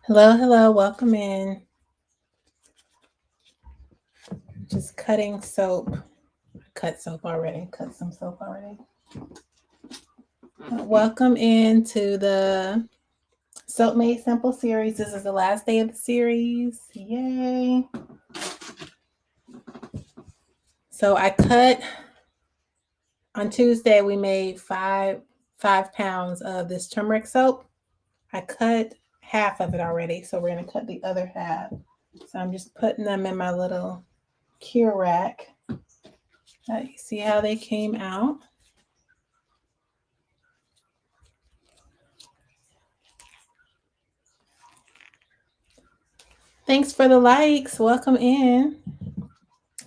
Hello, hello, welcome in. Just cutting soap. Cut soap already. Cut some soap already. Welcome into the Soap Made Simple series. This is the last day of the series. Yay. So I cut on Tuesday, we made five pounds of this turmeric soap. I cut half of it already, so we're going to cut the other half. So I'm just putting them in my little cure rack. You see how they came out? Thanks for the likes. Welcome in.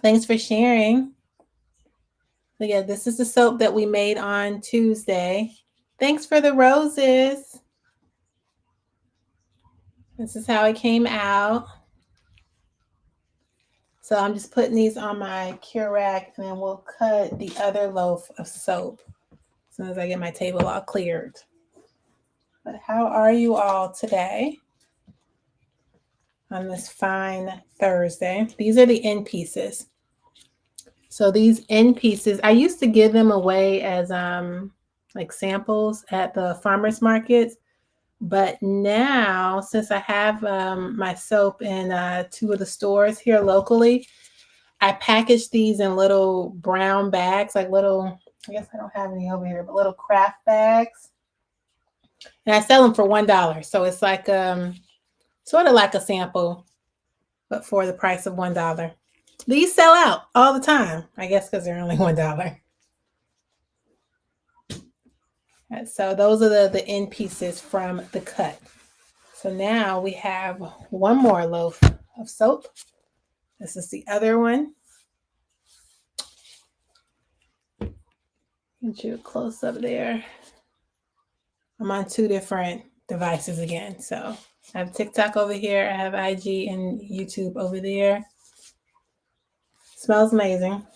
Thanks for sharing. So yeah, this is the soap that we made on Tuesday. Thanks for the roses. This is how it came out. So I'm just putting these on my cure rack, and then we'll cut the other loaf of soap as soon as I get my table all cleared. But how are you all today on this fine Thursday? These are the end pieces. So these end pieces, I used to give them away as like samples at the farmers markets. But now, since I have my soap in 2 of the stores here locally, I package these in little brown bags, like little, I guess I don't have any over here, but little craft bags. And I sell them for $1. So it's like sort of like a sample, but for the price of $1. These sell out all the time, I guess, because they're only $1. So those are the end pieces from the cut. So now we have one more loaf of soap. This is the other one. Get you a close up there. I'm on 2 different devices again. So I have TikTok over here. I have IG and YouTube over there. Smells amazing.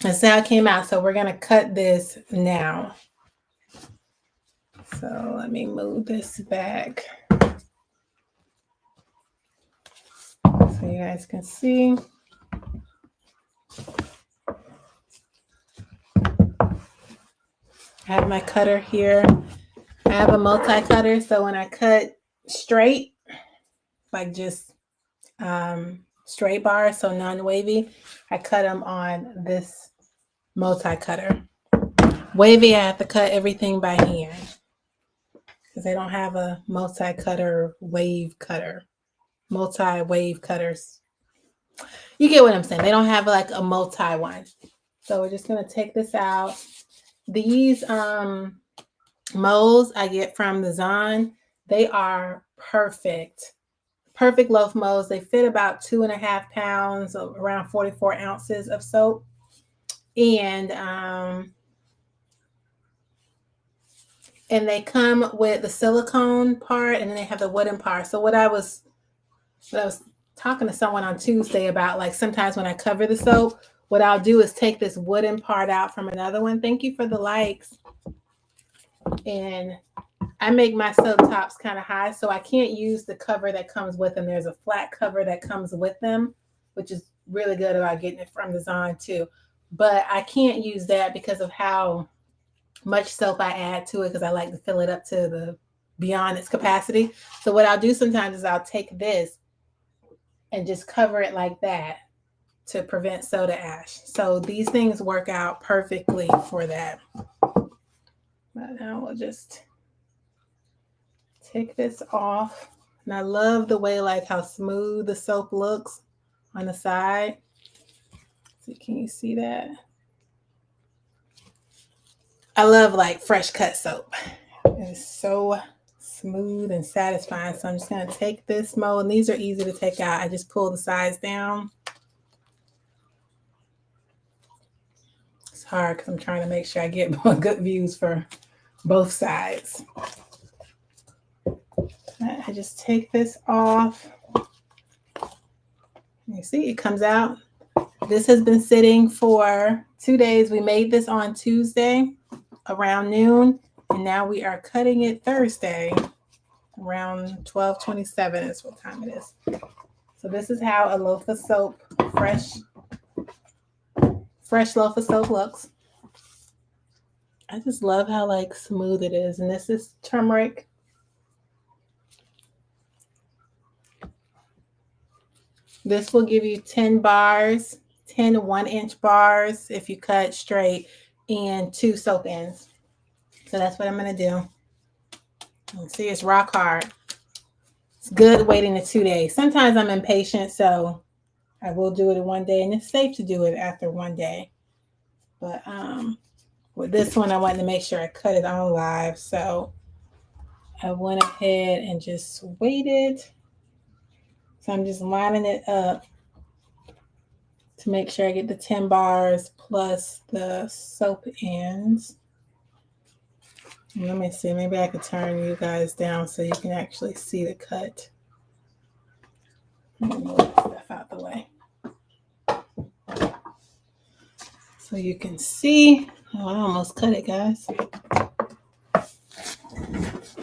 That's how it came out. So we're going to cut this now. So let me move this back so you guys can see. I have my cutter here. I have a multi-cutter, so when I cut straight, like just straight bars, so non-wavy, I cut them on this multi-cutter. Wavy, I have to cut everything by hand because they don't have a multi-cutter wave cutter. Multi-wave cutters. You get what I'm saying. They don't have like a multi one. So we're just going to take this out. These molds I get from the Zon, they are perfect. Perfect loaf molds. They fit about 2.5 pounds, around 44 ounces of soap. And they come with the silicone part, and then they have the wooden part. So what I was talking to someone on Tuesday about, like sometimes when I cover the soap, what I'll do is take this wooden part out from another one. Thank you for the likes. And I make my soap tops kind of high, so I can't use the cover that comes with them. There's a flat cover that comes with them, which is really good about getting it from the Zon too. But I can't use that because of how much soap I add to it, because I like to fill it up to the beyond its capacity. So what I'll do sometimes is I'll take this and just cover it like that to prevent soda ash. So these things work out perfectly for that. But now we'll just take this off. And I love the way, like how smooth the soap looks on the side. So can you see that? I love like fresh cut soap. It's so smooth and satisfying. So I'm just going to take this mold, and these are easy to take out. I just pull the sides down. It's hard because I'm trying to make sure I get good views for both sides. I just take this off. You see, it comes out. This has been sitting for 2 days. We made this on Tuesday around noon, and now we are cutting it Thursday. around 12:27 is what time it is. So this is how a loaf of soap, fresh loaf of soap looks. I just love how like smooth it is. And this is turmeric. This will give you 10 bars, 10 1-inch bars if you cut straight, and 2 soap ends. So that's what I'm going to do. See, it's rock hard. It's good waiting the 2 days. Sometimes I'm impatient, so I will do it in 1 day, and it's safe to do it after 1 day. But with this one, I wanted to make sure I cut it on live, so I went ahead and just waited. So I'm just lining it up to make sure I get the 10 bars plus the soap ends. Let me see, maybe I could turn you guys down so you can actually see the cut. Move stuff out the way. So you can see. Oh, I almost cut it, guys. I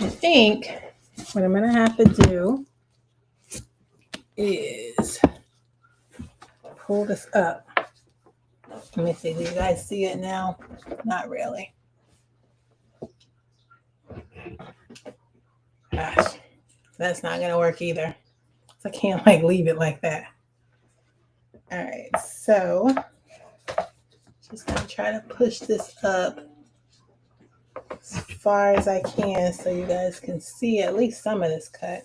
think what I'm going to have to do is pull this up. Let me see. Do you guys see it now? Not really. Gosh, that's not going to work either. So I can't like leave it like that. All right, so just going to try to push this up as far as I can so you guys can see at least some of this cut.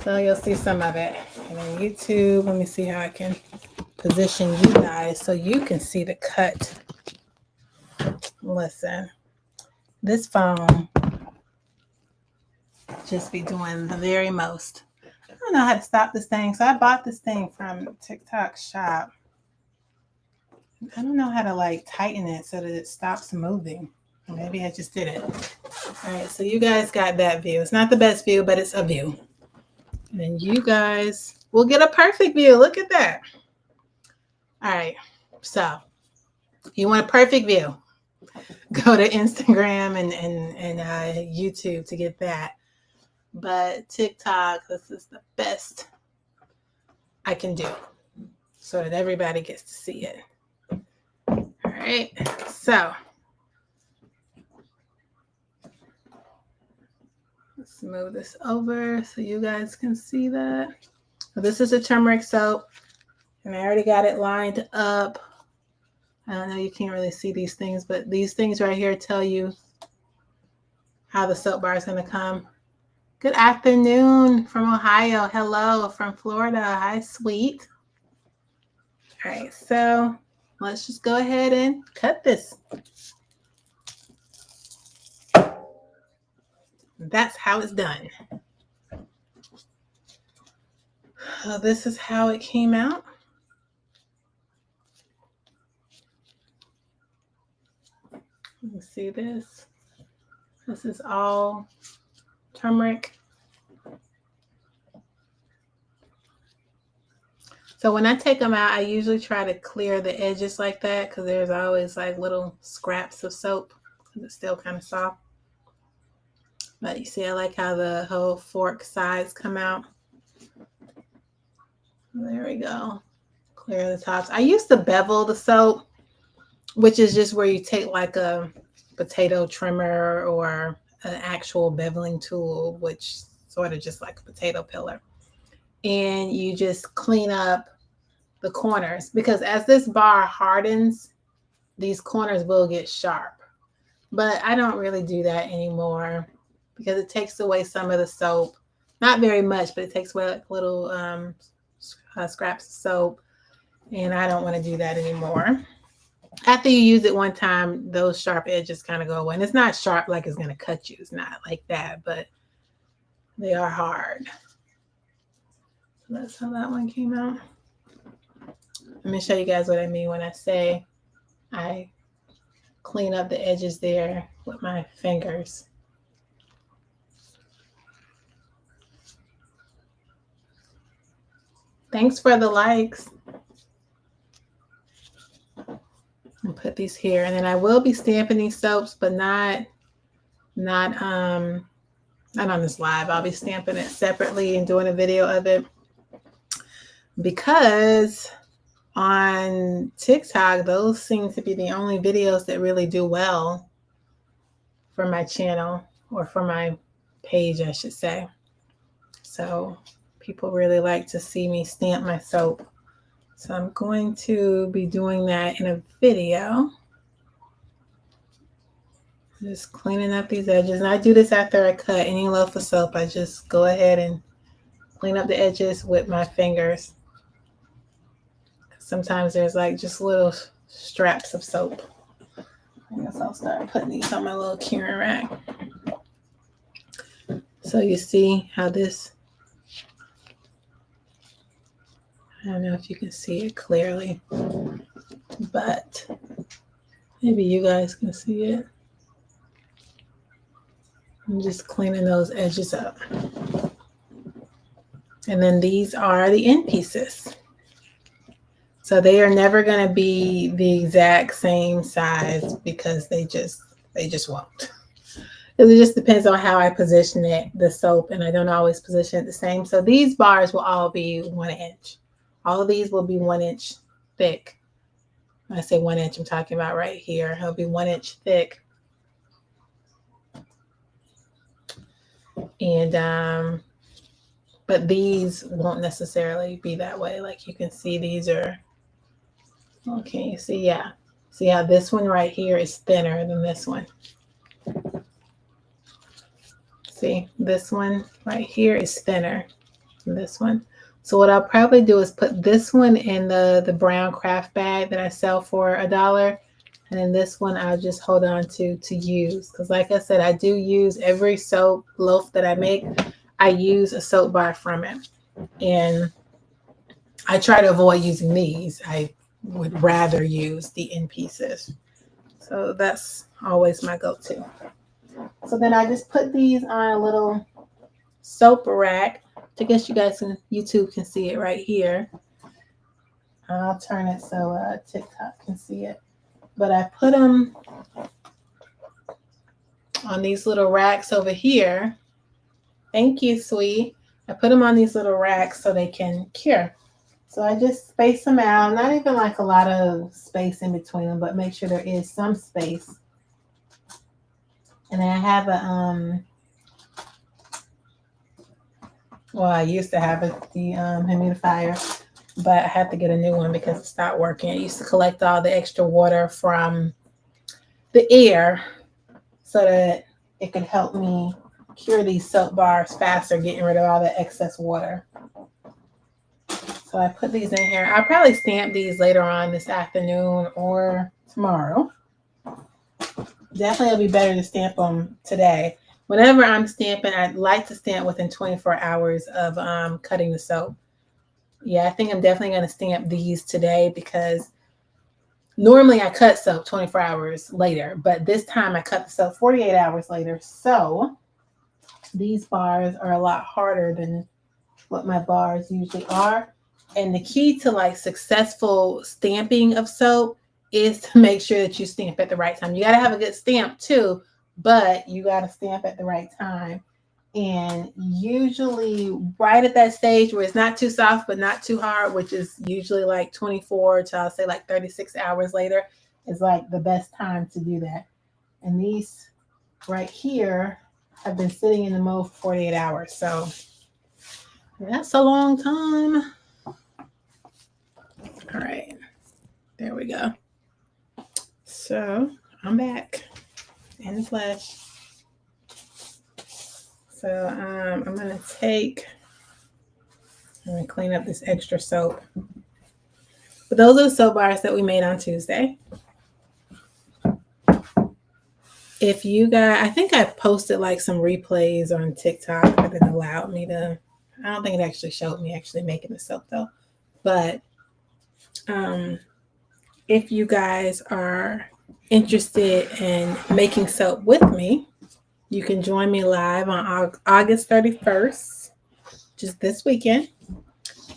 So you'll see some of it. And on YouTube, let me see how I can position you guys so you can see the cut. Listen, this phone just be doing the very most. I don't know how to stop this thing. So I bought this thing from TikTok Shop. I don't know how to like tighten it so that it stops moving. Maybe I just did it. All right, so you guys got that view. It's not the best view, but it's a view. And you guys will get a perfect view. Look at that. All right, so you want a perfect view, go to Instagram and YouTube to get that. But TikTok, this is the best I can do so that everybody gets to see it. All right, so let's move this over so you guys can see that. So this is a turmeric soap, and I already got it lined up. I don't know, you can't really see these things, but these things right here tell you how the soap bar is going to come. Good afternoon from Ohio. Hello from Florida. Hi, sweet. All right, so let's just go ahead and cut this. That's how it's done. So this is how it came out. You can see this. This is all turmeric. So when I take them out, I usually try to clear the edges like that because there's always like little scraps of soap because it's still kind of soft. But you see, I like how the whole fork sides come out. There we go. Clear the tops. I used to bevel the soap, which is just where you take like a potato trimmer or an actual beveling tool, which sort of just like a potato peeler. And you just clean up the corners because as this bar hardens, these corners will get sharp. But I don't really do that anymore because it takes away some of the soap. Not very much, but it takes away like little scraps of soap. And I don't want to do that anymore. After you use it one time, those sharp edges kind of go away. And it's not sharp like it's going to cut you. It's not like that, but they are hard. So that's how that one came out. Let me show you guys what I mean when I say I clean up the edges there with my fingers. Thanks for the likes. put these here. And then I will be stamping these soaps, but not on this live. I'll be stamping it separately and doing a video of it, because on TikTok, those seem to be the only videos that really do well for my channel, or for my page, I should say. So people really like to see me stamp my soap. So I'm going to be doing that in a video. Just cleaning up these edges. And I do this after I cut any loaf of soap. I just go ahead and clean up the edges with my fingers. Sometimes there's like just little straps of soap. I guess I'll start putting these on my little curing rack. So you see how this, I don't know if you can see it clearly, but maybe you guys can see it. I'm just cleaning those edges up. And then these are the end pieces. So they are never going to be the exact same size, because they just won't. It just depends on how I position it, the soap, and I don't always position it the same. So these bars will all be 1 inch. All of these will be 1 inch thick. When I say 1 inch, I'm talking about right here. It'll be 1 inch thick. And but these won't necessarily be that way. Like you can see, these are, okay, you see, yeah. See how this one right here is thinner than this one. See, this one right here is thinner than this one. So what I'll probably do is put this one in the brown craft bag that I sell for $1. And then this one I'll just hold on to use. Because like I said, I do use every soap loaf that I make. I use a soap bar from it. And I try to avoid using these. I would rather use the end pieces. So that's always my go-to. So then I just put these on a little soap rack. I guess you guys in YouTube can see it right here. I'll turn it so TikTok can see it. But I put them on these little racks over here. Thank you, sweet. I put them on these little racks so they can cure. So I just space them out. Not even like a lot of space in between them, but make sure there is some space. And then I have a, well, I used to have the humidifier, but I had to get a new one because it stopped working. It used to collect all the extra water from the air so that it could help me cure these soap bars faster, getting rid of all the excess water. So I put these in here. I'll probably stamp these later on this afternoon or tomorrow. Definitely it'll be better to stamp them today. Whenever I'm stamping, I'd like to stamp within 24 hours of cutting the soap. Yeah, I think I'm definitely going to stamp these today, because normally I cut soap 24 hours later, but this time I cut the soap 48 hours later. So these bars are a lot harder than what my bars usually are. And the key to like successful stamping of soap is to make sure that you stamp at the right time. You got to have a good stamp too, but you got to stamp at the right time. And usually right at that stage where it's not too soft, but not too hard, which is usually like 24 to I'll say like 36 hours later, is like the best time to do that. And these right here have been sitting in the mold for 48 hours. So that's a long time. All right, there we go. So I'm back in the flesh. So I'm going to clean up this extra soap. But those are the soap bars that we made on Tuesday. If you guys, I think I posted like some replays on TikTok, but it allowed me to, I don't think it actually showed me actually making the soap though. But if you guys are interested in making soap with me, you can join me live on August 31st, just this weekend,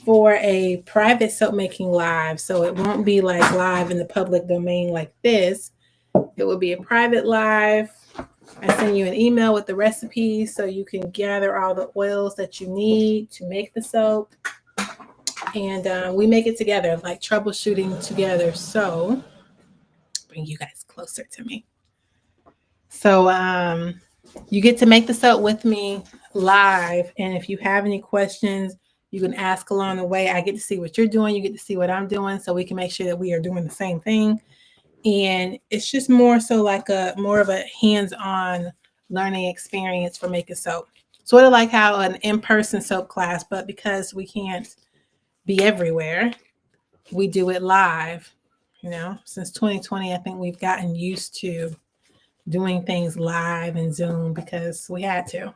for a private soap making live. So it won't be like live in the public domain like this. It will be a private live. I send you an email with the recipes so you can gather all the oils that you need to make the soap. And we make it together, like troubleshooting together. So bring you guys closer to me. So you get to make the soap with me live. And if you have any questions, you can ask along the way. I get to see what you're doing. You get to see what I'm doing, so we can make sure that we are doing the same thing. And it's just more so like more of a hands-on learning experience for making soap. Sort of like how an in-person soap class, but because we can't be everywhere, we do it live. Since 2020, I think we've gotten used to doing things live and Zoom because we had to.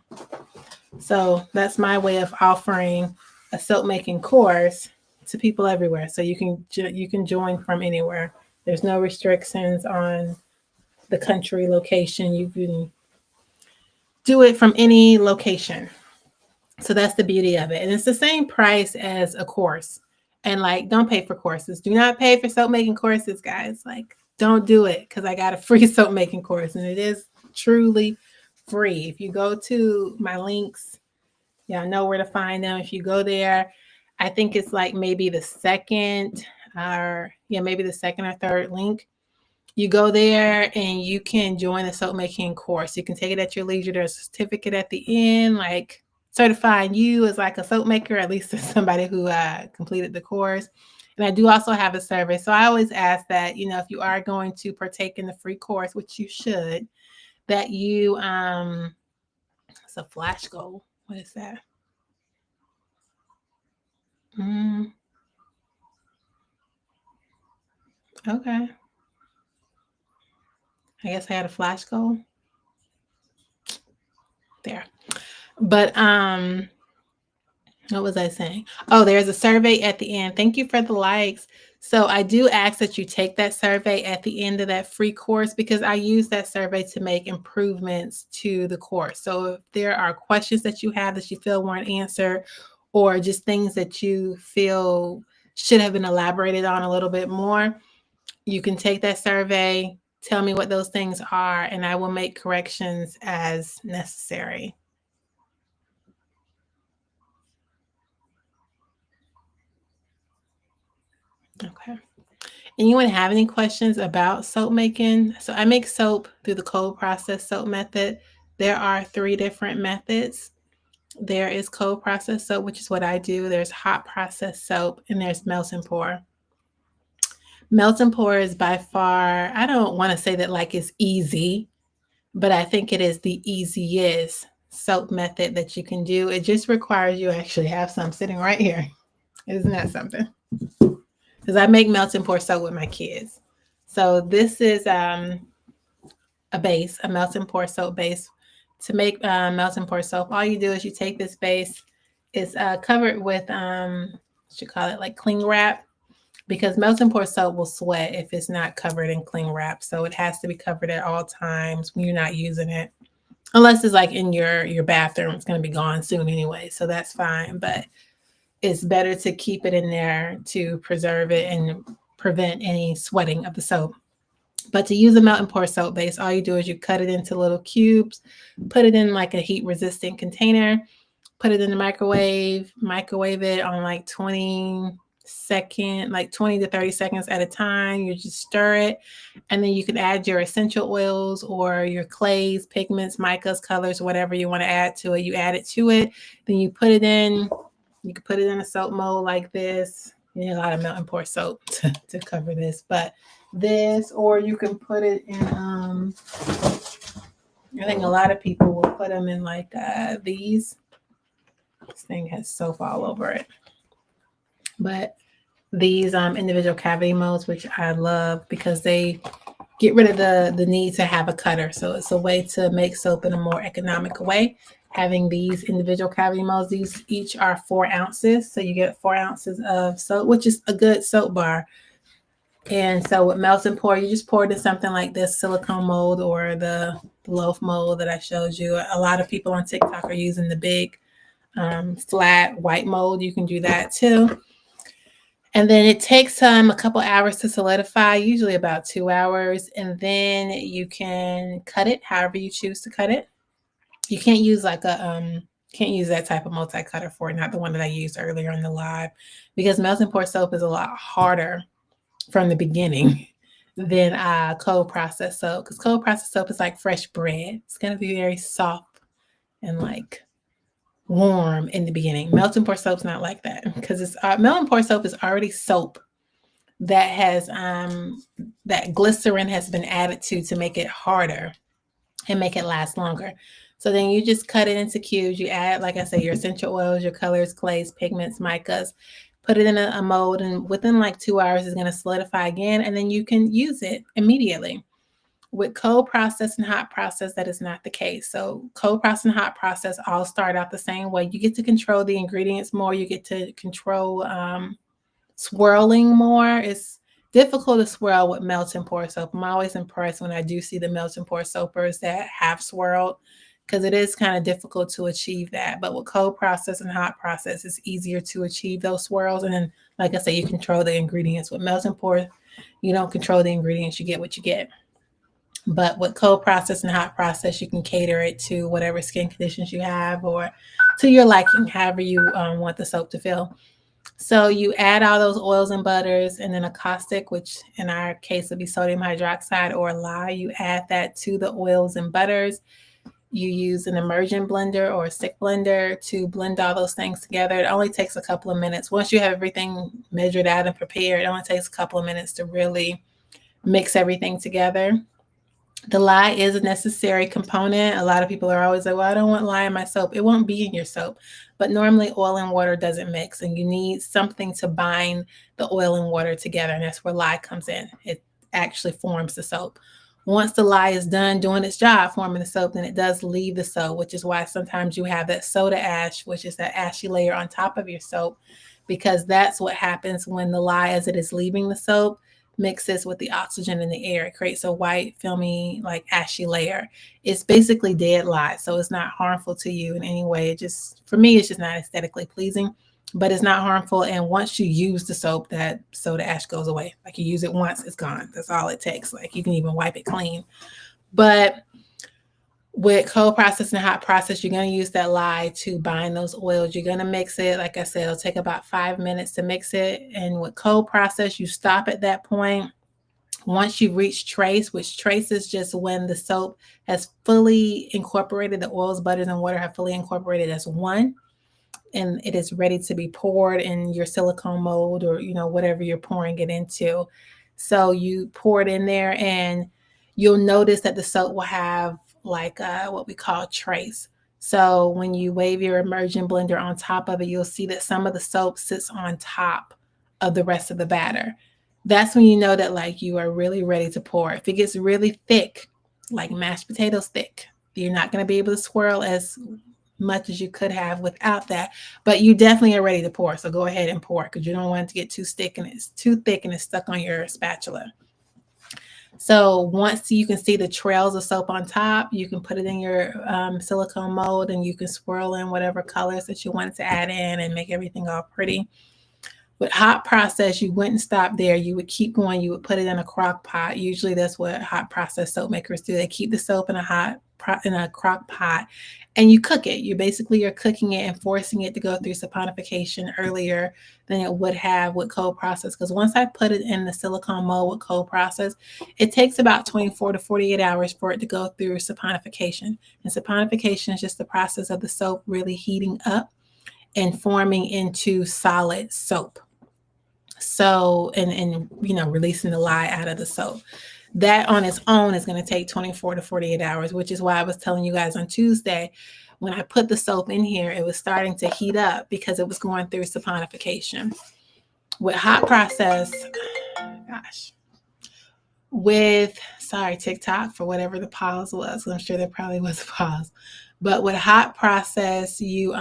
So that's my way of offering a soap making course to people everywhere. So you can join from anywhere. There's no restrictions on the country location. You can do it from any location. So that's the beauty of it. And it's the same price as a course. And like, don't pay for courses. Do not pay for soap making courses, guys. Like, don't do it, because I got a free soap making course and it is truly free. If you go to my links, y'all know where to find them. If you go there, I think it's like maybe the second or third link. You go there and you can join the soap making course. You can take it at your leisure. There's a certificate at the end, like certifying you as like a soap maker, at least as somebody who completed the course. And I do also have a survey. So I always ask that, if you are going to partake in the free course, which you should, that you, it's a flash goal. What is that? Okay. I guess I had a flash goal there. But what was I saying? Oh, there's a survey at the end. Thank you for the likes. So I do ask that you take that survey at the end of that free course, because I use that survey to make improvements to the course. So if there are questions that you have that you feel weren't answered, or just things that you feel should have been elaborated on a little bit more, you can take that survey, tell me what those things are, and I will make corrections as necessary. Okay. Anyone have any questions about soap making? So I make soap through the cold process soap method. There are 3 different methods. There is cold process soap, which is what I do. There's hot process soap, and there's melt and pour. Melt and pour is by far, I don't want to say that like it's easy, but I think it is the easiest soap method that you can do. It just requires you actually have some sitting right here. Isn't that something? Because I make melt and pour soap with my kids. So this is a base, a melt and pour soap base. To make melt and pour soap, all you do is you take this base. It's covered with, what you call it, like cling wrap, because melt and pour soap will sweat if it's not covered in cling wrap. So it has to be covered at all times when you're not using it. Unless it's like in your bathroom, it's going to be gone soon anyway. So that's fine. But it's better to keep it in there to preserve it and prevent any sweating of the soap. But to use a melt and pour soap base, all you do is you cut it into little cubes, put it in like a heat resistant container, put it in the microwave it on like 20 to 30 seconds at a time. You just stir it, and then you can add your essential oils or your clays, pigments, micas, colors, whatever you want to add to it. You add it to it, then you put it in. You can put it in a soap mold like this. You need a lot of melt and pour soap to cover this, but this, or you can put it in, I think a lot of people will put them in like these. This thing has soap all over it. But these individual cavity molds, which I love because they get rid of the need to have a cutter. So it's a way to make soap in a more economical way. Having these individual cavity molds, these each are 4 ounces. So you get 4 ounces of soap, which is a good soap bar. And so with melt and pour, you just pour it in something like this silicone mold or the loaf mold that I showed you. A lot of people on TikTok are using the big flat white mold, you can do that too. And then it takes a couple hours to solidify, usually about 2 hours. And then you can cut it however you choose to cut it. You can't use like a can't use that type of multi cutter for it, not the one that I used earlier in the live, because melt and pour soap is a lot harder from the beginning than cold processed soap. Because cold processed soap is like fresh bread. It's gonna be very soft and like warm in the beginning. Melt and pour soap's not like that, because it's melt and pour soap is already soap that has that glycerin has been added to make it harder and make it last longer. So then you just cut it into cubes. You add, like I say, your essential oils, your colors, clays, pigments, micas. Put it in a mold, and within like 2 hours, it's going to solidify again, and then you can use it immediately. With cold process and hot process, that is not the case. So cold process and hot process all start out the same way. You get to control the ingredients more. You get to control swirling more. It's difficult to swirl with melt and pour soap. I'm always impressed when I do see the melt and pour soapers that have swirled, because it is kind of difficult to achieve that. But with cold process and hot process, it's easier to achieve those swirls. And then, like I say, you control the ingredients. With melt and pour, you don't control the ingredients. You get what you get. But with cold process and hot process, you can cater it to whatever skin conditions you have or to your liking, however you want the soap to feel. So you add all those oils and butters, and then a caustic, which in our case would be sodium hydroxide or lye. You add that to the oils and butters. You use an immersion blender or a stick blender to blend all those things together. It only takes a couple of minutes. Once you have everything measured out and prepared, it only takes a couple of minutes to really mix everything together. The lye is a necessary component. A lot of people are always like, well, I don't want lye in my soap. It won't be in your soap. But normally oil and water doesn't mix, and you need something to bind the oil and water together. And that's where lye comes in. It actually forms the soap. Once the lye is done doing its job forming the soap, then it does leave the soap, which is why sometimes you have that soda ash, which is that ashy layer on top of your soap, because that's what happens when the lye, as it is leaving the soap, mixes with the oxygen in the air. It creates a white, filmy, like ashy layer. It's basically dead lye, so it's not harmful to you in any way. It just, for me, it's just not aesthetically pleasing, but it's not harmful. And once you use the soap, that soda ash goes away. Like you use it once, it's gone. That's all it takes. Like you can even wipe it clean. But with cold process and hot process, you're going to use that lye to bind those oils. You're going to mix it. Like I said, it'll take about 5 minutes to mix it. And with cold process, you stop at that point. Once you reach trace, which trace is just when the soap has fully incorporated, the oils, butters, and water have fully incorporated as one, and it is ready to be poured in your silicone mold or, whatever you're pouring it into. So you pour it in there, and you'll notice that the soap will have like what we call trace. So when you wave your immersion blender on top of it, you'll see that some of the soap sits on top of the rest of the batter. That's when you know that like you are really ready to pour. If it gets really thick, like mashed potatoes thick, you're not going to be able to swirl as much as you could have without that, but you definitely are ready to pour. So go ahead and pour, because you don't want it to get too thick and it's stuck on your spatula. So once you can see the trails of soap on top, you can put it in your silicone mold, and you can swirl in whatever colors that you want to add in and make everything all pretty. With hot process, you wouldn't stop there. You would keep going. You would put it in a crock pot. Usually that's what hot process soap makers do. They keep the soap in a crock pot, and you cook it. You're cooking it and forcing it to go through saponification earlier than it would have with cold process. Because once I put it in the silicone mold with cold process, it takes about 24 to 48 hours for it to go through saponification. And saponification is just the process of the soap really heating up and forming into solid soap. So, and releasing the lye out of the soap. That on its own is going to take 24 to 48 hours, which is why I was telling you guys on Tuesday, when I put the soap in here, it was starting to heat up because it was going through saponification. With hot process, sorry, TikTok, for whatever the pause was. I'm sure there probably was a pause. But with hot process, you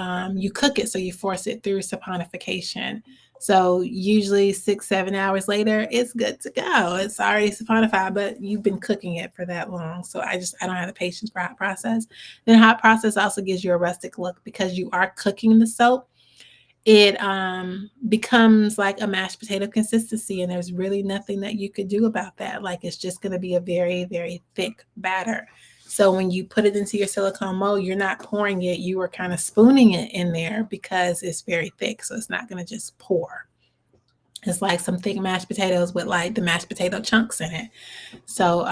cook it, so you force it through saponification. So usually 6, 7 hours later, it's good to go. It's already saponified, but you've been cooking it for that long. So I don't have the patience for hot process. Then hot process also gives you a rustic look because you are cooking the soap. It becomes like a mashed potato consistency, and there's really nothing that you could do about that. Like it's just going to be a very, very thick batter. So when you put it into your silicone mold, you're not pouring it, you are kind of spooning it in there because it's very thick. So it's not going to just pour. It's like some thick mashed potatoes with like the mashed potato chunks in it. So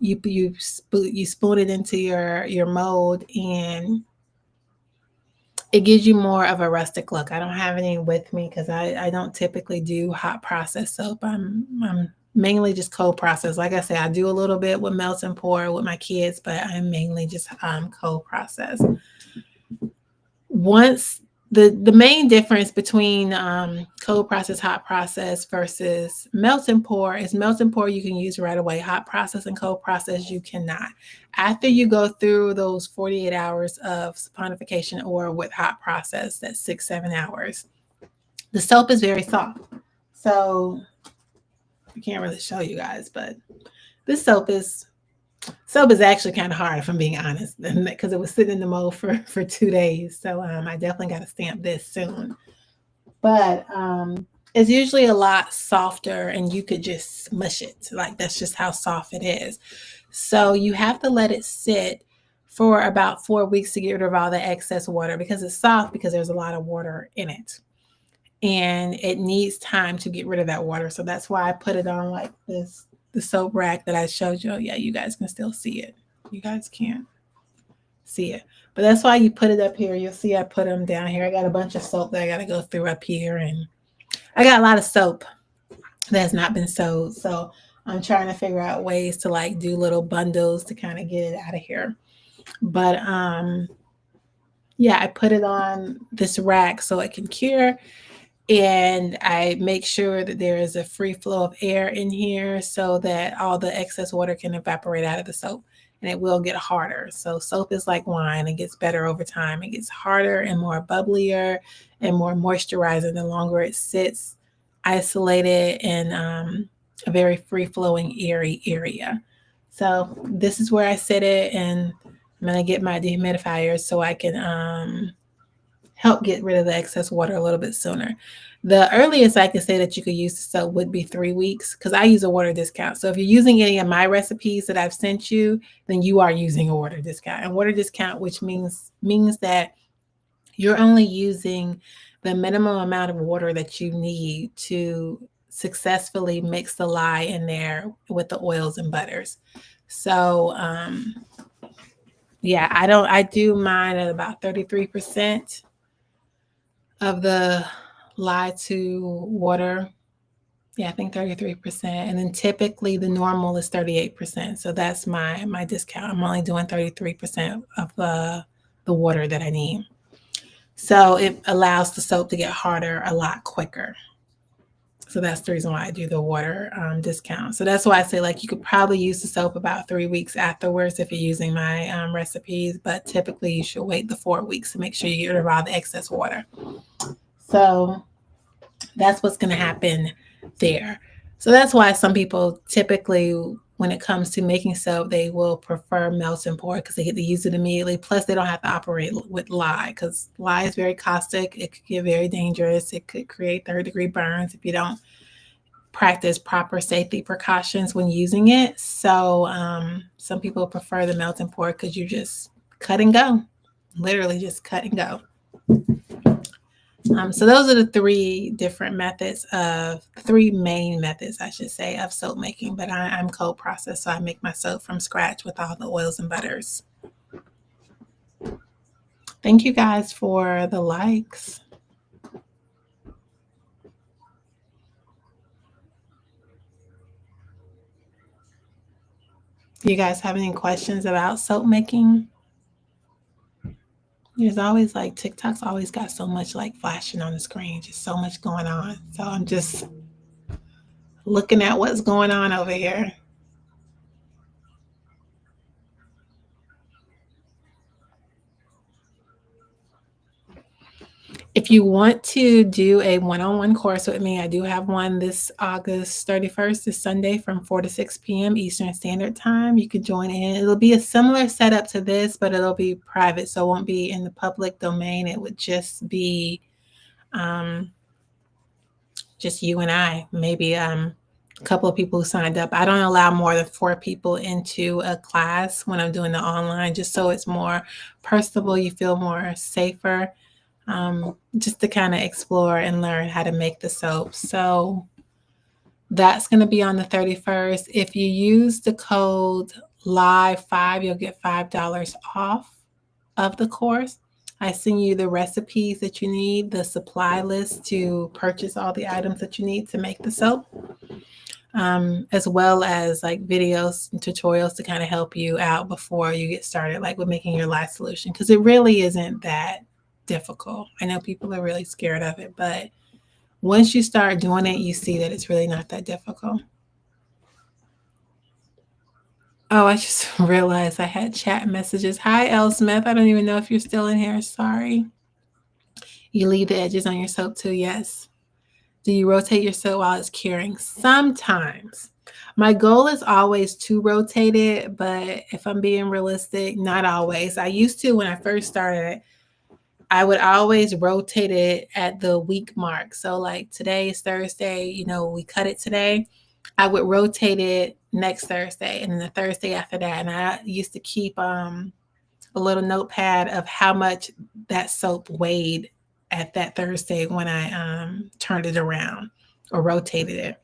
you spoon it into your mold, and it gives you more of a rustic look. I don't have any with me because I don't typically do hot process soap. I'm mainly just cold process. Like I say, I do a little bit with melt and pour with my kids, but I'm mainly just cold process. Once the main difference between cold process, hot process versus melt and pour is melt and pour you can use right away. Hot process and cold process you cannot. After you go through those 48 hours of saponification, or with hot process, that's 6, 7 hours, the soap is very soft. So I can't really show you guys, but this soap is actually kind of hard, if I'm being honest, because it was sitting in the mold for 2 days. So I definitely got to stamp this soon. But it's usually a lot softer, and you could just smush it. Like that's just how soft it is. So you have to let it sit for about 4 weeks to get rid of all the excess water, because it's soft, because there's a lot of water in it. And it needs time to get rid of that water. So that's why I put it on like this, the soap rack that I showed you. Yeah, you guys can still see it. You guys can't see it. But that's why you put it up here. You'll see I put them down here. I got a bunch of soap that I got to go through up here. And I got a lot of soap that's not been sold. So I'm trying to figure out ways to like do little bundles to kind of get it out of here. But yeah, I put it on this rack so it can cure, and I make sure that there is a free flow of air in here so that all the excess water can evaporate out of the soap, and it will get harder. So soap is like wine, it gets better over time. It gets harder and more bubblier and more moisturizing the longer it sits isolated in a very free flowing airy area. So this is where I sit it, and I'm gonna get my dehumidifier so I can help get rid of the excess water a little bit sooner. The earliest I could say that you could use the soap would be 3 weeks, because I use a water discount. So if you're using any of my recipes that I've sent you, then you are using a water discount. And water discount, which means that you're only using the minimum amount of water that you need to successfully mix the lye in there with the oils and butters. So yeah, I do mine at about 33% of the lye to water. Yeah, I think 33%. And then typically the normal is 38%. So that's my discount. I'm only doing 33% of the water that I need. So it allows the soap to get harder a lot quicker. So that's the reason why I do the water discount. So that's why I say like you could probably use the soap about 3 weeks afterwards if you're using my recipes, but typically you should wait the 4 weeks to make sure you get rid of all the excess water. So that's what's going to happen there. So that's why some people typically, when it comes to making soap, they will prefer melt and pour because they get to use it immediately. Plus, they don't have to operate with lye, because lye is very caustic. It could get very dangerous. It could create third-degree burns if you don't practice proper safety precautions when using it. So some people prefer the melt and pour because you just cut and go, literally just cut and go. So those are the three main methods, I should say, of soap making. But I'm cold process, so I make my soap from scratch with all the oils and butters. Thank you guys for the likes. Do you guys have any questions about soap making? There's always like TikTok's always got so much like flashing on the screen, just so much going on. So I'm just looking at what's going on over here. If you want to do a one-on-one course with me, I do have one this August 31st, this Sunday from 4 to 6 p.m. Eastern Standard Time. You can join in. It'll be a similar setup to this, but it'll be private, so it won't be in the public domain. It would just be just you and I, maybe a couple of people who signed up. I don't allow more than 4 people into a class when I'm doing the online, just so it's more personable. You feel more safer, just to kind of explore and learn how to make the soap. So that's going to be on the 31st. If you use the code LIVE5, you'll get $5 off of the course. I send you the recipes that you need, the supply list to purchase all the items that you need to make the soap, as well as like videos and tutorials to kind of help you out before you get started, like with making your lye solution, because it really isn't that difficult. I know people are really scared of it, but once you start doing it, you see that it's really not that difficult. Oh, I just realized I had chat messages. Hi, L. Smith. I don't even know if you're still in here. Sorry. You leave the edges on your soap too? Yes. Do you rotate your soap while it's curing? Sometimes. My goal is always to rotate it, but if I'm being realistic, not always. I used to when I first started. I would always rotate it at the week mark. So like today is Thursday, we cut it today. I would rotate it next Thursday and then the Thursday after that. And I used to keep a little notepad of how much that soap weighed at that Thursday when I turned it around or rotated it.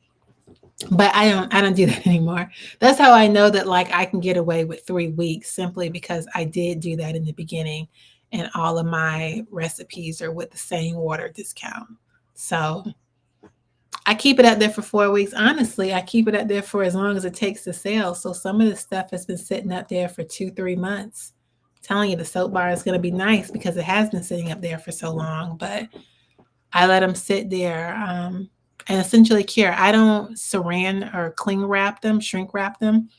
But I don't do that anymore. That's how I know that like I can get away with 3 weeks, simply because I did do that in the beginning, and all of my recipes are with the same water discount. So I keep it out there for 4 weeks. Honestly, I keep it out there for as long as it takes to sell. So some of the stuff has been sitting up there for 2-3 months. I'm telling you, the soap bar is going to be nice because it has been sitting up there for so long. But I let them sit there and essentially cure. I don't saran or cling wrap them, shrink wrap them,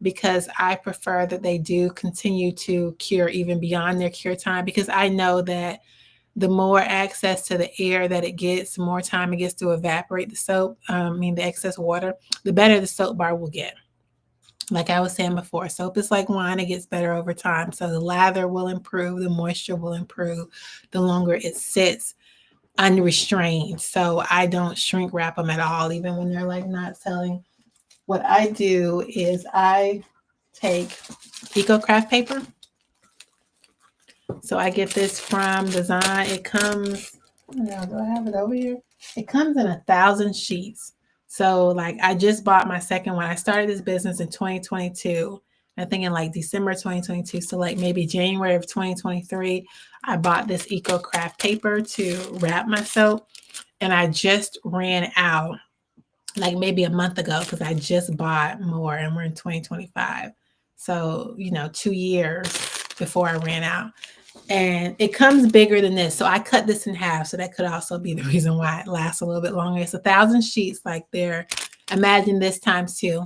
because I prefer that they do continue to cure even beyond their cure time, because I know that the more access to the air that it gets, the more time it gets to evaporate the soap, the excess water, the better the soap bar will get. Like I was saying before, soap is like wine. It gets better over time. So the lather will improve, the moisture will improve, the longer it sits unrestrained. So I don't shrink wrap them at all, even when they're like not selling. What I do is I take EcoCraft paper. So I get this from Design. It comes, do I have it over here? It comes in 1,000 sheets. So like I just bought my second one. I started this business in 2022. I think in like December 2022. So like maybe January of 2023, I bought this EcoCraft paper to wrap my soap. And I just ran out like maybe a month ago because I just bought more and we're in 2025. So, 2 years before I ran out. And it comes bigger than this. So I cut this in half. So that could also be the reason why it lasts a little bit longer. It's 1,000 sheets like there. Imagine this times 2.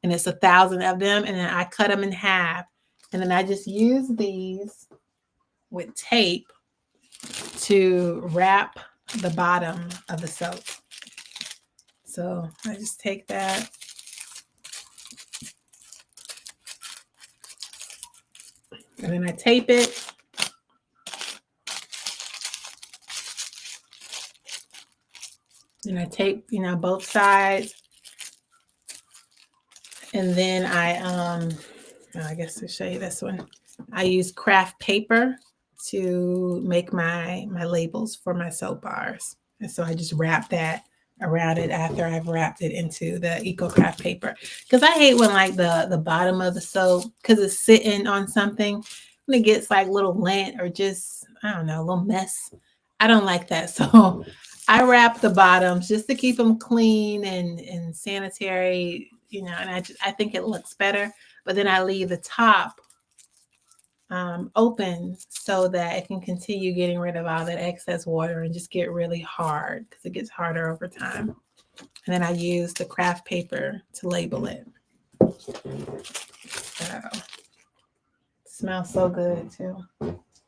And it's 1,000 of them. And then I cut them in half. And then I just use these with tape to wrap the bottom of the soap. So I just take that. And then I tape it. And I tape, both sides. And then I guess to show you this one, I use craft paper to make my labels for my soap bars. And so I just wrap that around it after I've wrapped it into the EcoCraft paper. Because I hate when like the bottom of the soap, because it's sitting on something, when it gets like little lint or just, I don't know, a little mess. I don't like that. So I wrap the bottoms just to keep them clean and sanitary, and I think it looks better. But then I leave the top open so that it can continue getting rid of all that excess water and just get really hard, because it gets harder over time. And then I use the craft paper to label it. So it smells so good too.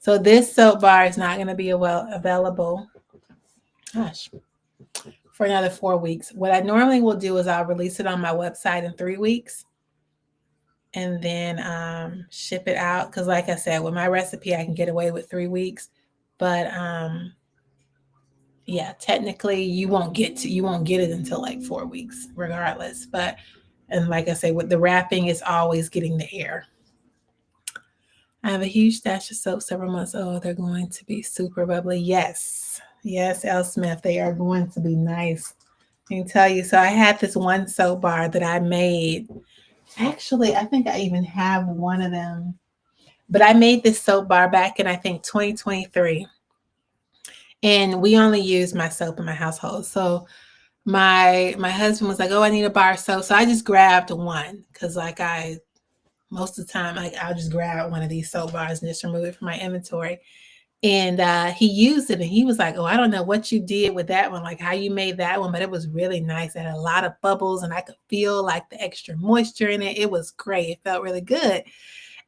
So this soap bar is not going to be available, gosh, for another 4 weeks. What I normally will do is I'll release it on my website in 3 weeks and then ship it out. Because like I said, with my recipe, I can get away with 3 weeks. But yeah, technically you won't get it until like 4 weeks, regardless. But and like I say, with the wrapping, it's always getting the air. I have a huge stash of soap several months old. They're going to be super bubbly. Yes. Yes, L. Smith, they are going to be nice. I can tell you. So I had this one soap bar that I made. Actually, I think I even have one of them. But I made this soap bar back in I think 2023. And we only use my soap in my household. So my husband was like, "Oh, I need a bar of soap." So I just grabbed one because like most of the time I'll just grab one of these soap bars and just remove it from my inventory. And he used it and he was like, "Oh, I don't know what you did with that one, like how you made that one, but it was really nice. It had a lot of bubbles and I could feel like the extra moisture in it. It was great. It felt really good."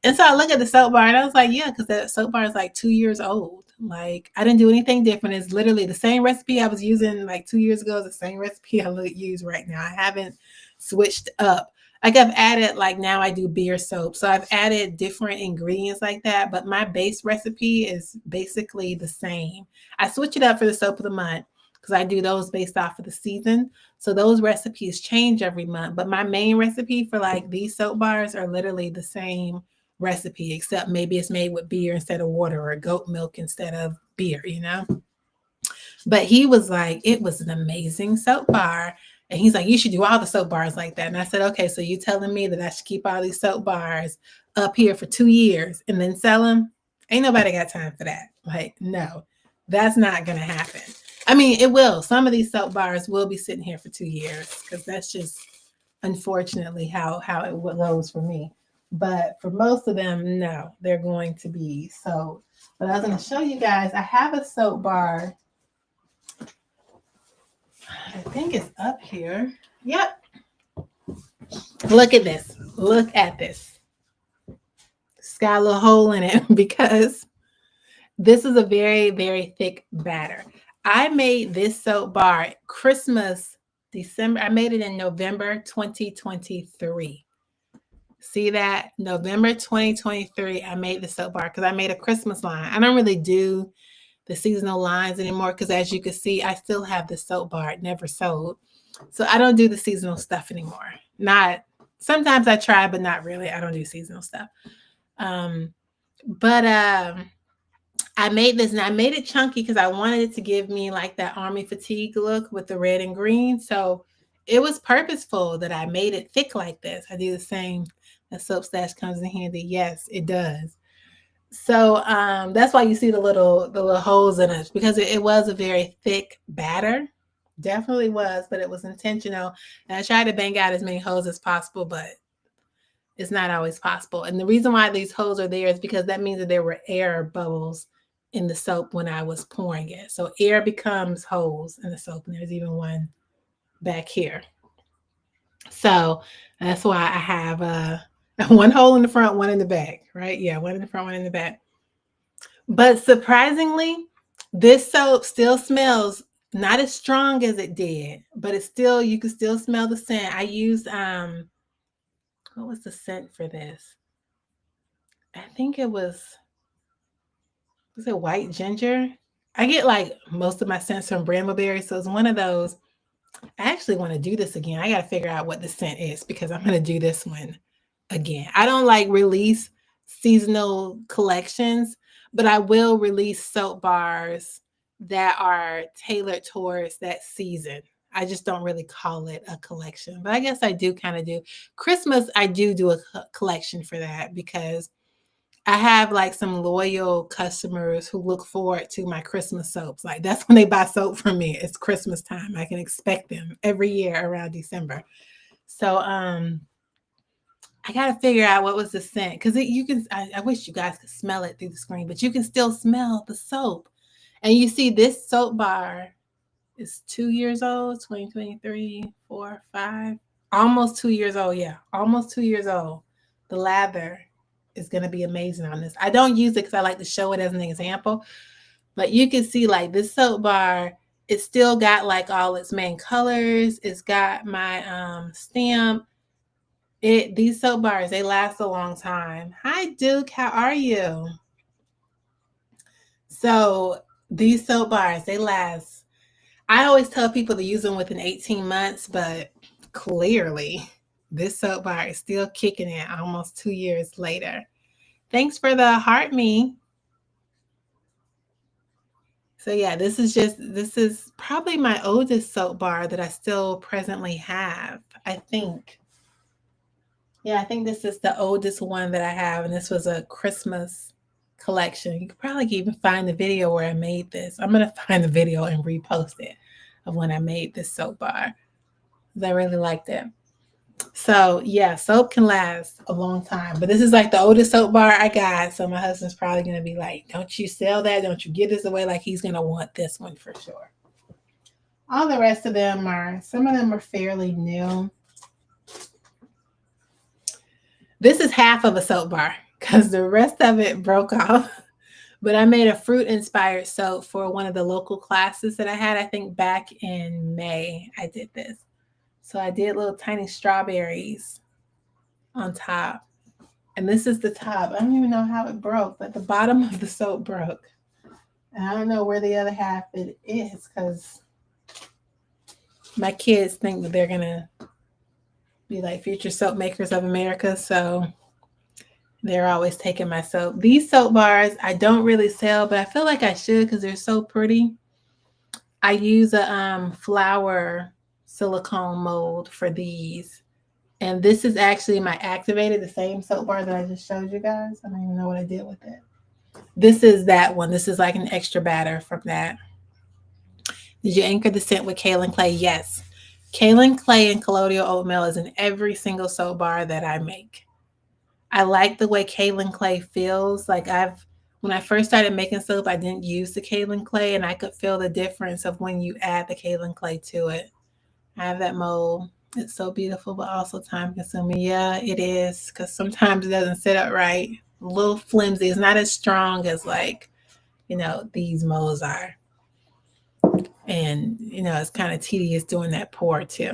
And so I look at the soap bar and I was like, yeah, because that soap bar is like 2 years old. Like I didn't do anything different. It's literally the same recipe I was using like 2 years ago is the same recipe I use right now. I haven't switched up. Like I've added, like now I do beer soap. So I've added different ingredients like that, but my base recipe is basically the same. I switch it up for the soap of the month because I do those based off of the season. So those recipes change every month. But my main recipe for like these soap bars are literally the same recipe, except maybe it's made with beer instead of water or goat milk instead of beer, you know? But he was like, it was an amazing soap bar. And he's like, you should do all the soap bars like that. And I said, okay, so you telling me that I should keep all these soap bars up here for 2 years and then sell them? Ain't nobody got time for that. Like, no, that's not going to happen. I mean, it will. Some of these soap bars will be sitting here for 2 years because that's just unfortunately how it goes for me. But for most of them, no, they're going to be sold. But I was going to show you guys, I have a soap bar. I think it's up here. Yep. Look at this. Look at this. It's got a little hole in it because this is a very, very thick batter. I made this soap bar Christmas, December. I made it in November 2023. See that? November 2023, I made the soap bar because I made a Christmas line. I don't really do the seasonal lines anymore because as you can see, I still have the soap bar. It never sold. So I don't do the seasonal stuff anymore. Not sometimes I try, but not really. I don't do seasonal stuff. But I made this and I made it chunky because I wanted it to give me like that army fatigue look with the red and green. So it was purposeful that I made it thick like this. I do the same. The soap stash comes in handy. Yes, it does. So that's why you see the little holes in it because it was a very thick batter. Definitely was, but it was intentional. And I tried to bang out as many holes as possible, but it's not always possible. And the reason why these holes are there is because that means that there were air bubbles in the soap when I was pouring it. So air becomes holes in the soap, and there's even one back here. So that's why I have one hole in the front, one in the back, right? Yeah, one in the front, one in the back. But surprisingly, this soap still smells not as strong as it did, but it's still, you can still smell the scent. I used what was the scent for this? I think it was it white ginger? I get like most of my scents from Brambleberry, so it's one of those. I actually want to do this again. I got to figure out what the scent is because I'm going to do this one again. I don't like release seasonal collections, but I will release soap bars that are tailored towards that season. I just don't really call it a collection, but I guess I do kind of do. Christmas, I do a collection for that because I have like some loyal customers who look forward to my Christmas soaps. Like that's when they buy soap from me. It's Christmas time. I can expect them every year around December. So I gotta figure out what was the scent because you can. I wish you guys could smell it through the screen, but you can still smell the soap. And you see, this soap bar is 2 years old. 2023, 4, 5, almost 2 years old. Yeah, almost 2 years old. The lather. is going to be amazing on this. I don't use it because I like to show it as an example, but you can see like this soap bar, it's still got like all its main colors. It's got my stamp. These soap bars, they last a long time. Hi Duke, how are you? So these soap bars, they last. I always tell people to use them within 18 months, but clearly this soap bar is still kicking it almost 2 years later. Thanks for the heart me. So yeah, this is probably my oldest soap bar that I still presently have, I think. Yeah, I think this is the oldest one that I have, and this was a Christmas collection. You could probably even find the video where I made this. I'm gonna find the video and repost it of when I made this soap bar, because I really liked it. So yeah, soap can last a long time, but this is like the oldest soap bar I got. So my husband's probably gonna be like, "Don't you sell that? Don't you give this away?" Like he's gonna want this one for sure. All the rest of them are, some of them are fairly new. This is half of a soap bar because the rest of it broke off. But I made a fruit inspired soap for one of the local classes that I had. I think back in May, I did this. So I did little tiny strawberries on top. And this is the top. I don't even know how it broke, but the bottom of the soap broke. And I don't know where the other half it is because my kids think that they're going to be like future soap makers of America. So they're always taking my soap. These soap bars I don't really sell, but I feel like I should because they're so pretty. I use a flower silicone mold for these. And this is actually my activated, the same soap bar that I just showed you guys. I don't even know what I did with it. This is that one. This is like an extra batter from that. Did you anchor the scent with Kaolin Clay? Yes. Kaolin Clay and colloidal oatmeal is in every single soap bar that I make. I like the way Kaolin Clay feels. Like when I first started making soap, I didn't use the Kaolin Clay, and I could feel the difference of when you add the Kaolin Clay to it. I have that mold. It's so beautiful, but also time consuming. Yeah, it is, because sometimes it doesn't sit up right. A little flimsy. It's not as strong as like, these molds are. And, it's kind of tedious doing that pour too.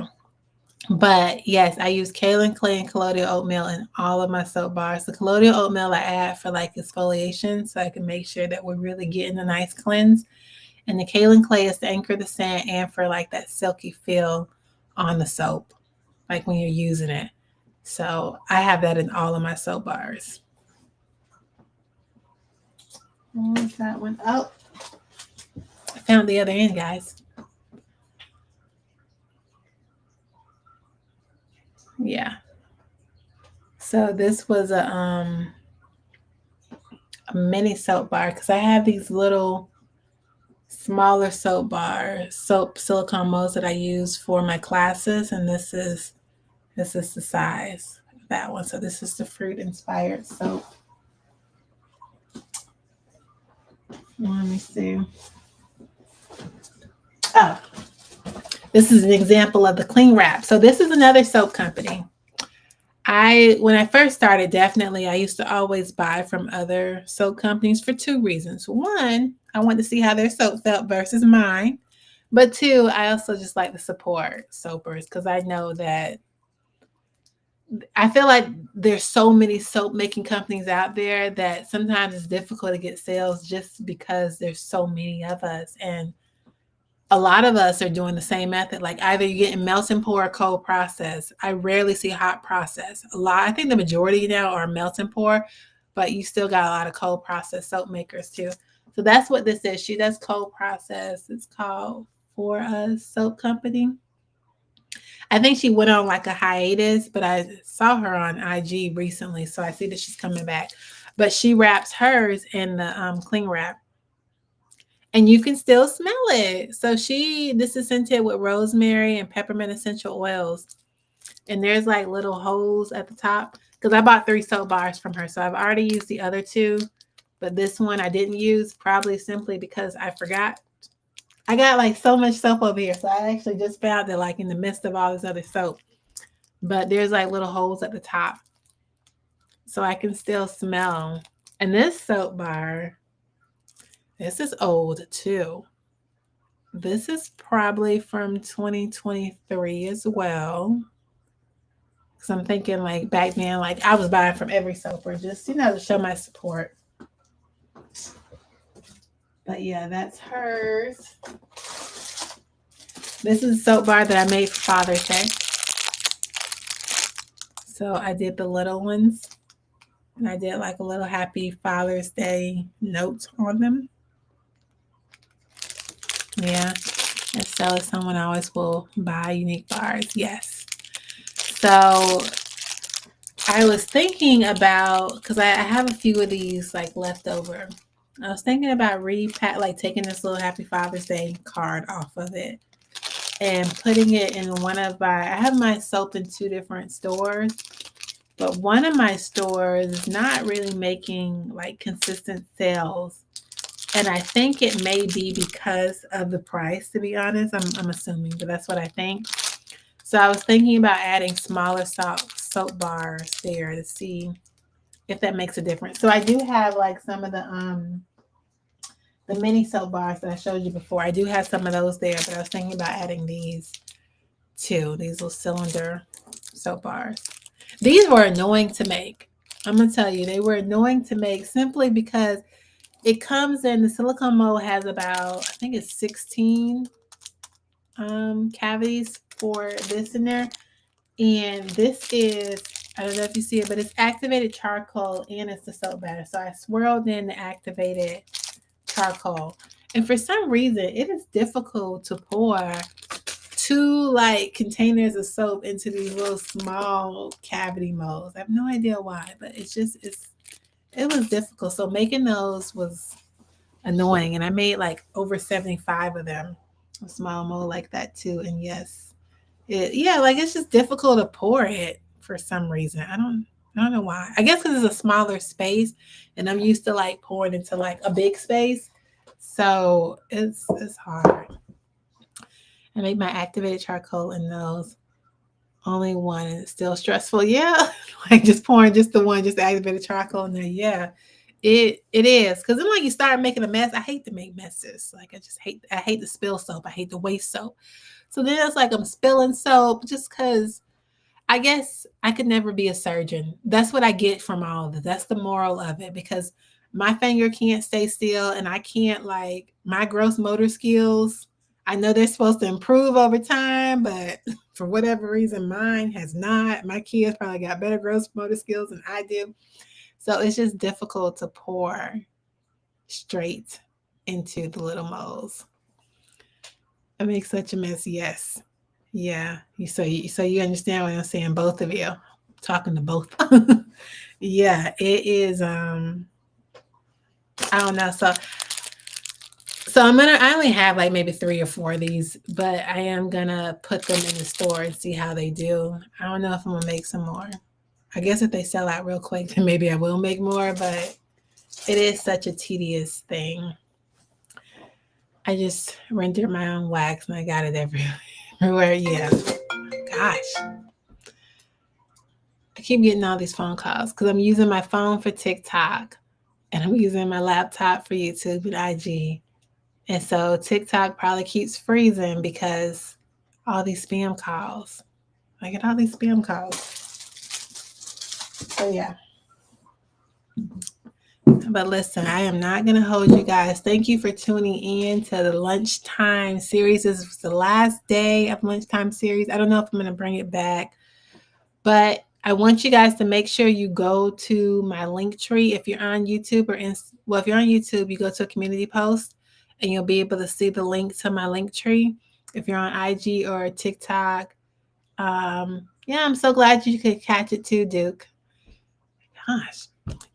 But yes, I use Kaolin Clay and colloidal oatmeal in all of my soap bars. The colloidal oatmeal I add for like exfoliation so I can make sure that we're really getting a nice cleanse. And the Kaolin Clay is to anchor the scent and for like that silky feel on the soap, like when you're using it. So I have that in all of my soap bars. Where's that one? Oh, I found the other end, guys. Yeah. So this was a mini soap bar because I have these little smaller soap silicone molds that I use for my classes, and this is the size of that one. So this is the fruit inspired soap. Let me see. Oh, this is an example of the cling wrap. So this is another soap company. When I first started, definitely, I used to always buy from other soap companies for two reasons. One, I wanted to see how their soap felt versus mine. But two, I also just like to support soapers because I know that I feel like there's so many soap making companies out there that sometimes it's difficult to get sales just because there's so many of us. And a lot of us are doing the same method. Like either you're getting melt and pour or cold process. I rarely see hot process. I think the majority now are melt and pour, but you still got a lot of cold process soap makers too. So that's what this is. She does cold process. It's called For Us Soap Company. I think she went on like a hiatus, but I saw her on IG recently, so I see that she's coming back. But she wraps hers in the cling wrap. And you can still smell it. So this is scented with rosemary and peppermint essential oils. And there's like little holes at the top because I bought 3 soap bars from her. So I've already used the other 2, but this one I didn't use probably simply because I forgot. I got like so much soap over here. So I actually just found it like in the midst of all this other soap. But there's like little holes at the top. so I can still smell. And this soap bar, this is old too. This is probably from 2023 as well. Because I'm thinking like back then, like I was buying from every soaper just, to show my support. But yeah, that's hers. This is a soap bar that I made for Father's Day. So I did the little ones. And I did like a little happy Father's Day notes on them. Yeah. And so someone always will buy unique bars. Yes. So I was thinking about, because I have a few of these like left over. I was thinking about like taking this little Happy Father's Day card off of it and putting it in one of I have my soap in 2 different stores, but one of my stores is not really making like consistent sales. And I think it may be because of the price, to be honest. I'm assuming, but that's what I think. So I was thinking about adding smaller soap bars there to see if that makes a difference. So I do have like some of the mini soap bars that I showed you before. I do have some of those there, but I was thinking about adding these too, these little cylinder soap bars. These were annoying to make. I'm going to tell you, they were annoying to make simply because it comes in, the silicone mold has about, I think it's 16 cavities for this in there. And this is, I don't know if you see it, but it's activated charcoal and it's the soap batter. So I swirled in the activated charcoal. And for some reason, it is difficult to pour 2 like containers of soap into these little small cavity molds. I have no idea why, but it was difficult. So making those was annoying. And I made like over 75 of them, a small mold like that too. And yes, like it's just difficult to pour it for some reason. I don't know why. I guess because it's a smaller space and I'm used to like pouring into like a big space. So it's hard. I make my activated charcoal in those. Only one and it's still stressful. Yeah. Like just pouring just the one, just activated charcoal in there. Yeah. It is. Because then like you start making a mess. I hate to make messes. Like I hate to spill soap. I hate to waste soap. So then it's like I'm spilling soap just because I guess I could never be a surgeon. That's what I get from all of it. That's the moral of it, because my finger can't stay still and I can't, like, my gross motor skills, I know they're supposed to improve over time, but for whatever reason, mine has not. My kids probably got better gross motor skills than I do. So it's just difficult to pour straight into the little molds. I make such a mess. Yes. Yeah. So you understand what I'm saying, both of you. I'm talking to both. Yeah, it is I don't know. So I only have like maybe 3 or 4 of these, but I am gonna put them in the store and see how they do. I don't know if I'm gonna make some more. I guess if they sell out real quick, then maybe I will make more, but it is such a tedious thing. I just rendered my own wax and I got it everywhere. Yeah. Gosh. I keep getting all these phone calls because I'm using my phone for TikTok and I'm using my laptop for YouTube and IG. And so TikTok probably keeps freezing because all these spam calls. I get all these spam calls. So yeah. But listen, I am not going to hold you guys. Thank you for tuning in to the lunchtime series. This is the last day of lunchtime series. I don't know if I'm going to bring it back, but I want you guys to make sure you go to my link tree. If you're on YouTube if you're on YouTube, you go to a community post and you'll be able to see the link to my link tree. If you're on IG or TikTok, I'm so glad you could catch it too, Duke. Gosh.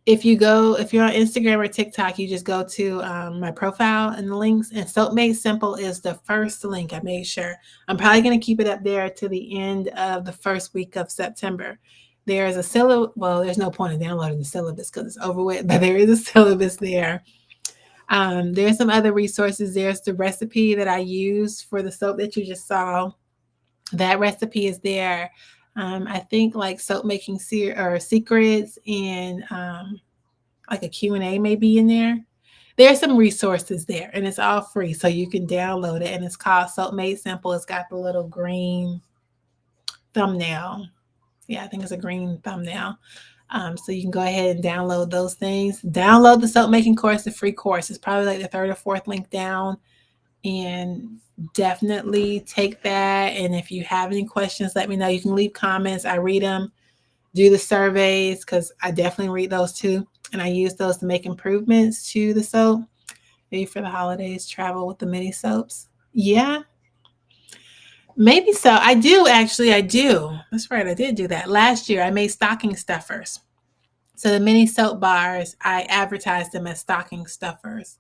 If you're on Instagram or TikTok, you just go to my profile and the links. And Soap Made Simple is the first link. I made sure. I'm probably going to keep it up there to the end of the first week of September. There's a syllabus. Well, there's no point in downloading the syllabus because it's over with, but there is a syllabus there. There's some other resources. There's the recipe that I used for the soap that you just saw. That recipe is there. I think like soap making or secrets and like a Q&A may be in there. There's some resources there and it's all free. So you can download it and it's called Soap Made Simple. It's got the little green thumbnail. Yeah, I think it's a green thumbnail. So you can go ahead and download those things. Download the soap making course, the free course. It's probably like the third or fourth link down. And definitely take that. And if you have any questions, let me know. You can leave comments. I read them. Do the surveys because I definitely read those too. And I use those to make improvements to the soap. Maybe for the holidays, travel with the mini soaps. Yeah, maybe so. I do actually. I do. That's right. I did do that. Last year, I made stocking stuffers. So the mini soap bars, I advertised them as stocking stuffers.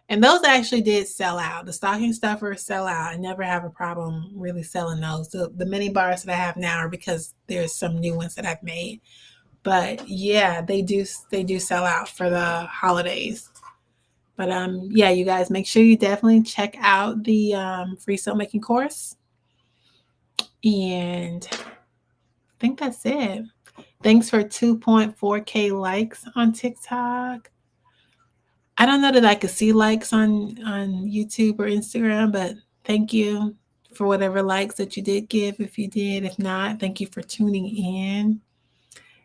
And those actually did sell out. The stocking stuffers sell out. I never have a problem really selling those. The mini bars that I have now are because there's some new ones that I've made. But yeah, they do sell out for the holidays. But yeah, you guys make sure you definitely check out the free soap making course. And I think that's it. Thanks for 2.4K likes on TikTok. I don't know that I could see likes on YouTube or Instagram, but thank you for whatever likes that you did give. If you did, if not, thank you for tuning in.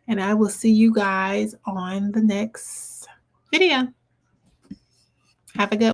And I will see you guys on the next video. Have a good